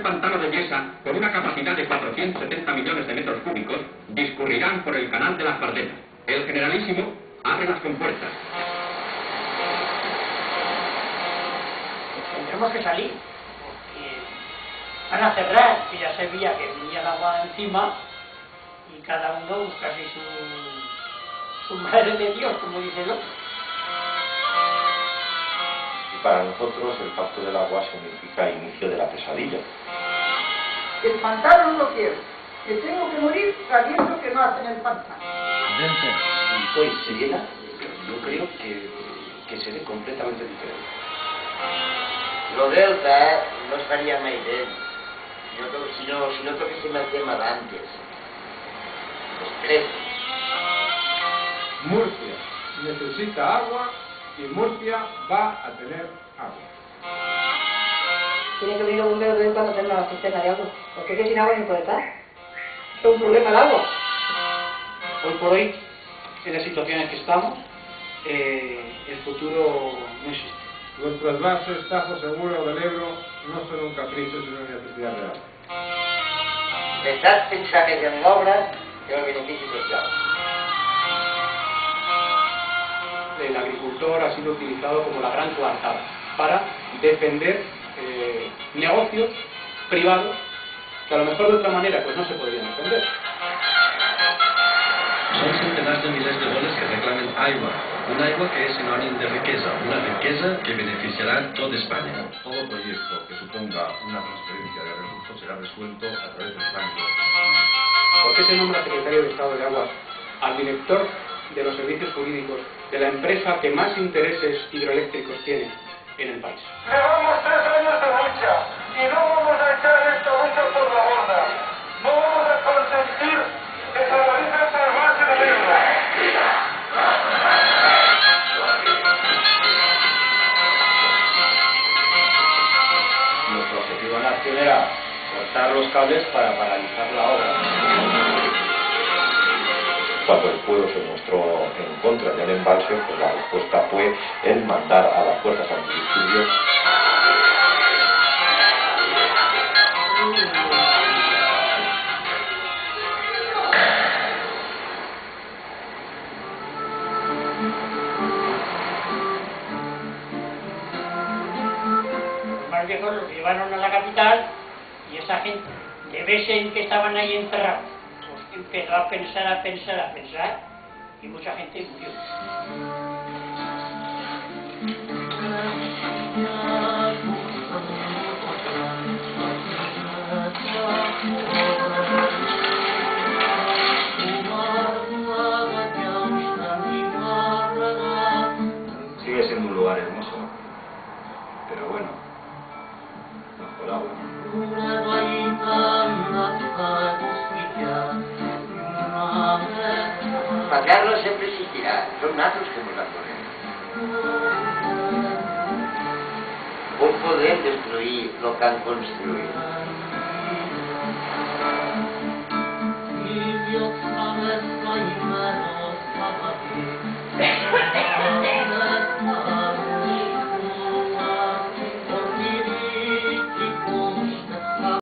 pantano de Yesa, con una capacidad de 470 millones de metros cúbicos, discurrirán por el canal de las Bardenas. El Generalísimo abre las compuertas. Tendremos que salir, porque van a cerrar, que ya se veía que venía el agua encima, y cada uno busca así su madre de Dios, como dice el otro. Para nosotros el pacto del agua significa inicio de la pesadilla. El pantano no lo quiero, que tengo que morir sabiendo que no hacen el pantano. Si poi se llena, yo creo que seré completamente diferente. Lo delta no estaria mai bé, si no toquéssim el tema d'antes. Després. Murcia necesita agua y Murcia va a tener agua. Tiene que venir los bomberos de vez en cuando a hacer una cisterna de agua, porque es que sin agua no puede estar. Es un problema el agua. Hoy por hoy, en la situación en que estamos, el futuro no existe. Los trasvases Tajo Seguro del Ebro no son un capricho, sino una necesidad real. L'Estat pensa més en l'obra que en el benefici social. El agricultor ha sido utilizado como la gran coartada para defender negocios privados que a lo mejor de otra manera pues no se podrían defender. Son centenares de miles de dólares que reclamen agua, un agua que es sinónimo de riqueza, una riqueza que beneficiará a toda España. Todo proyecto que suponga una transferencia de recursos será resuelto a través del plan. ¿Por qué se nombra secretario de Estado de Aguas al director de los servicios jurídicos de la empresa que más intereses hidroeléctricos tiene en el país? Llevamos 3 años de lucha y no vamos a echar esta lucha por la borda. No vamos a consentir que se realice el trasvase del Ebro. Nuestro objetivo en acción era cortar los cables para paralizar la obra. Cuando el pueblo se mostró en contra del embalse, pues la respuesta fue el mandar a las fuerzas antidisturbios Los más viejos los llevaron a la capital y esa gente, que ven que estaban ahí encerrados, pues empezó a pensar y mucha gente murió. sigue siendo un lugar hermoso, pero bueno, bajo el agua. Pagar-lo sempre existirà, són nosaltres que ens la podem. On podem destruir el que han construït? Thank you.